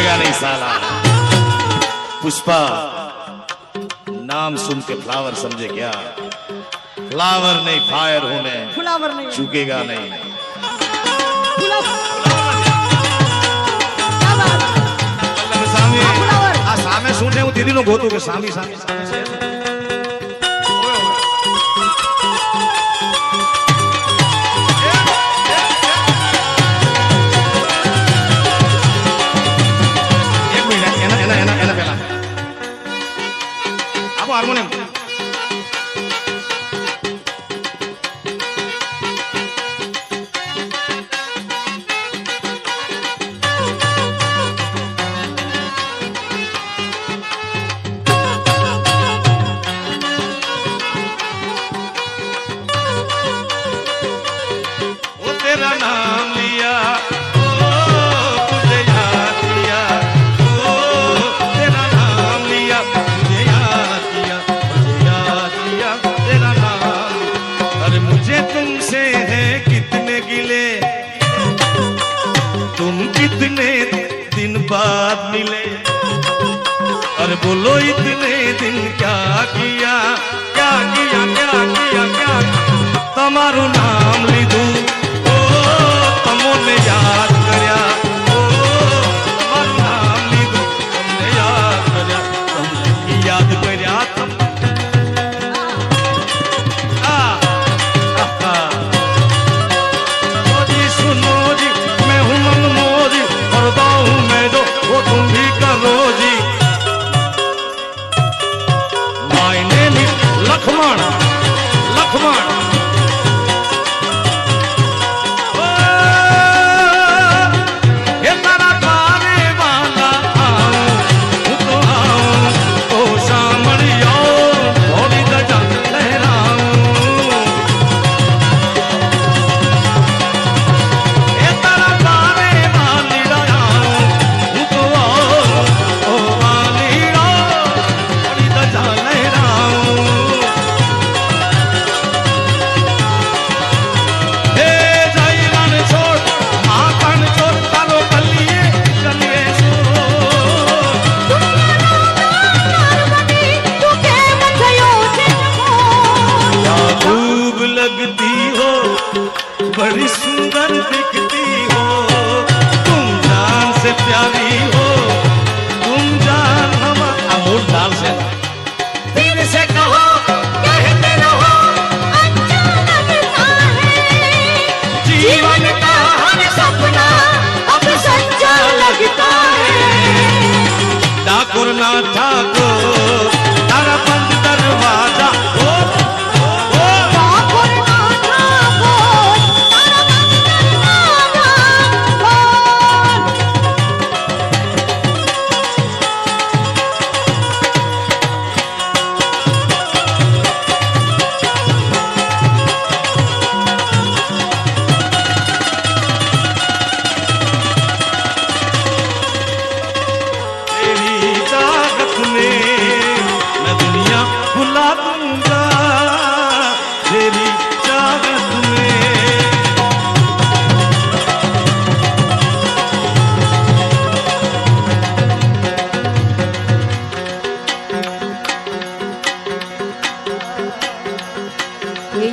झुकेगा नहीं साला। पुष्पा नाम सुन के फ्लावर समझे क्या? फ्लावर नहीं फायर हूं मैं, फ्लावर नहीं झुकेगा नहीं। सामे सुने हूँ दीदी नो गोतू के सामी सामी सामी से एक मिनट एना एना एना एना पहला आप हारमोनियम तेरा नाम लिया तुझे याद किया, तेरा नाम लिया तुझे याद किया, मुझे याद किया तेरा नाम। अरे मुझे तुमसे है कितने गिले, तुम कितने दिन बाद मिले। अरे बोलो इतने दिन क्या किया, क्या किया क्या किया क्या तमारू नाम लीधू तमोने याद करया, तमारू नाम लीधू तमने याद करया, तमने याद करया तम जी सुनो जी मैं हूँ मनमोजी, करता हूँ मैं जो वो तुम भी करो जी। My name is Lakshman, Lakshman बड़ी सुंदर दिखती हो, तुम जान से प्यारी हो, तुम जान हमारा मूल डाल से फिर से कहो कहते रहो अच्छा लगता है, जीवन का हर सपना अब सच्चा लगता है। ठाकुर ना ठाकुर तारा बंद दरवाजा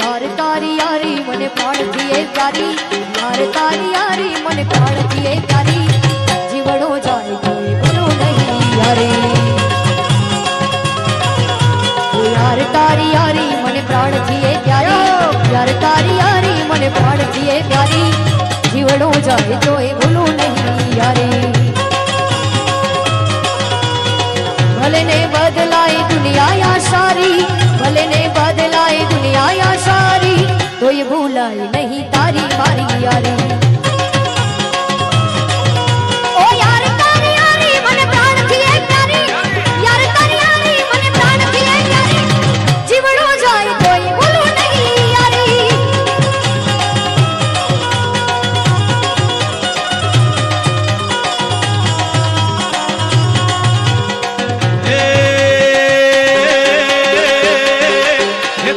यार तारी यारी मने प्राण दिए प्यारी, यार तारी यारी मने प्राण दिए प्यारी, जीवड़ो जाए कोई बोलो नहीं यारी। यार तारी यारी मने प्राण दिए प्यारी, यार तारी यारी मने प्राण दिए प्यारी, जीवड़ो जाए कोई बोलो नहीं यारी। भले ने बदलाई दुनिया या सारी, भले ने बदलाई दुनिया या सारी, तो ये भूलाई नहीं तारी मारी यारी। ओ यार तारी यारी मने प्राण दिए प्यारी, यार तारी यारी मने प्राण दिए प्यारी, जीवड़ो जाए तो ये भूलो नहीं यारी।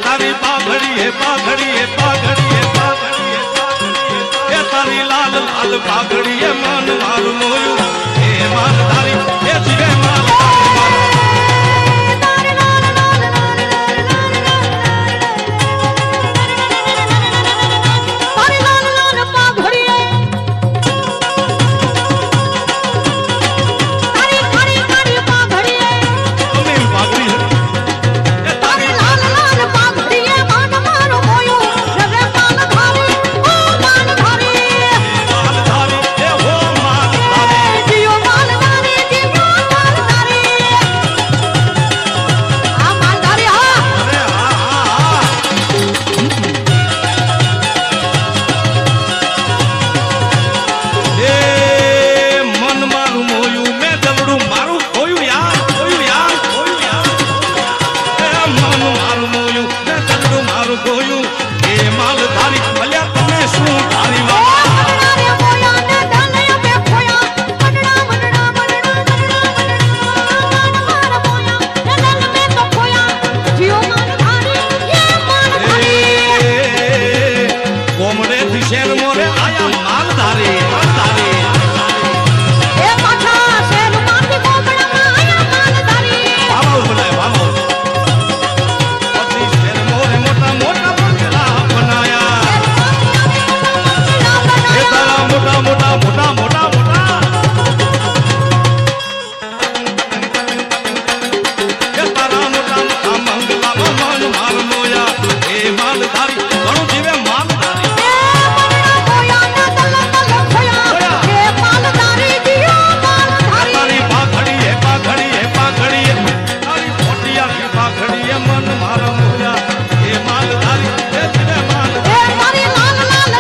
तारी पाघड़ी है पाघड़ी है पाघड़ी है पाघड़ी है पाघड़ी है, तारी लाल लाल पाघड़ी है मान मार मोयू हे मान હવે આયા માલધારી માલધારી એ પાછા શહેરમાંથી કોપડામાં આયા માલધારી. વામાઉસ બનાય વામાઉસ પછી શેર મોરે મોટા મોટા બંગલા બનાયા એ તારા મોટા મોટા મોટા મોટા મોટા એ તારા મોટા મોટા બંગલામાં મન માર મોયા એ માલધારી ઘણું જીવે માલધારી તારી પાઘડી એ પાઘડી એ પાઘડી એ તારી ફોટિયા પાઘડી એ મન માર મોયા એ માલધારી એ જીવે માલધારી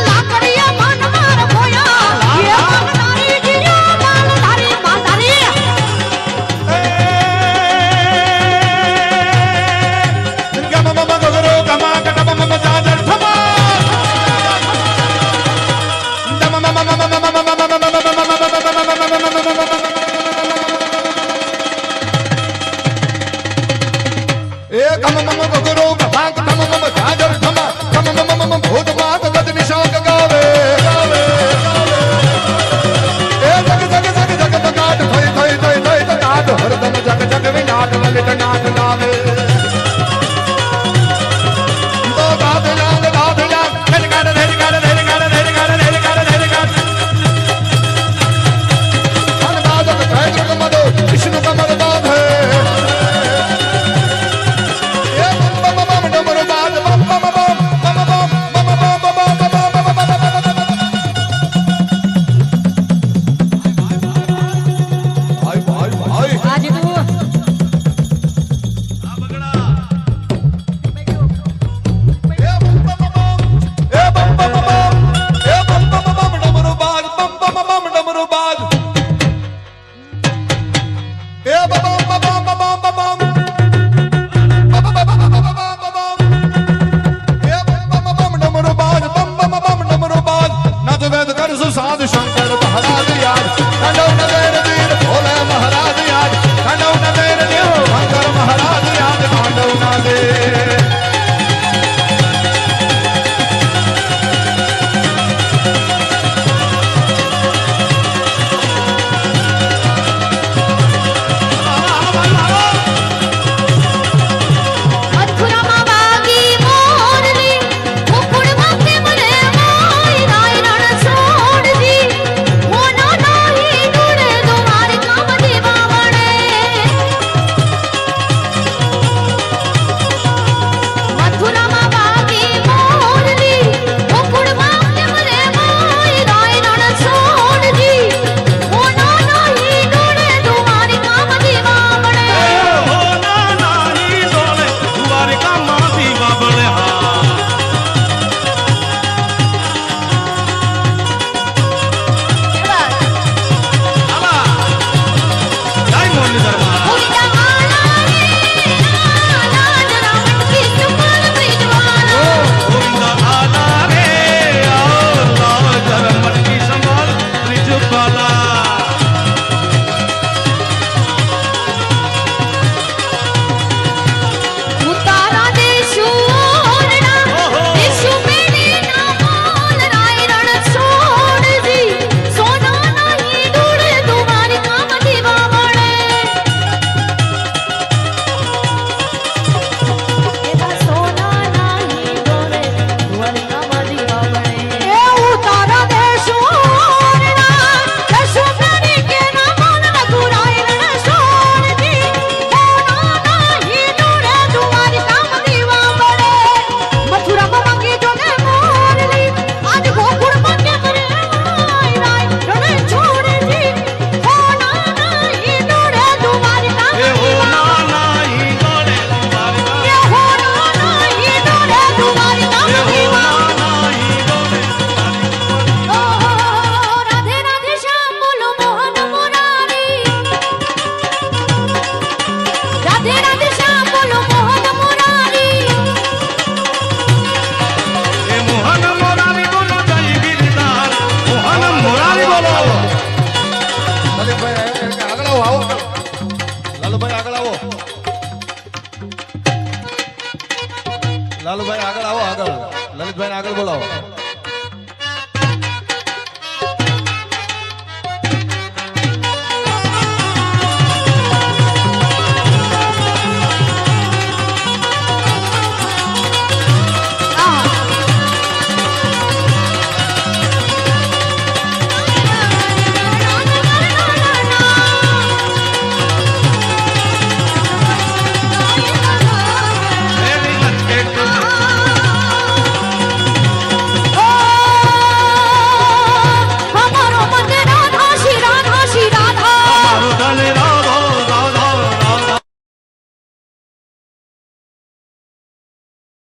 લાલુભાઈ આગળ આવો, આગળ લલિતભાઈ આગળ બોલાવો.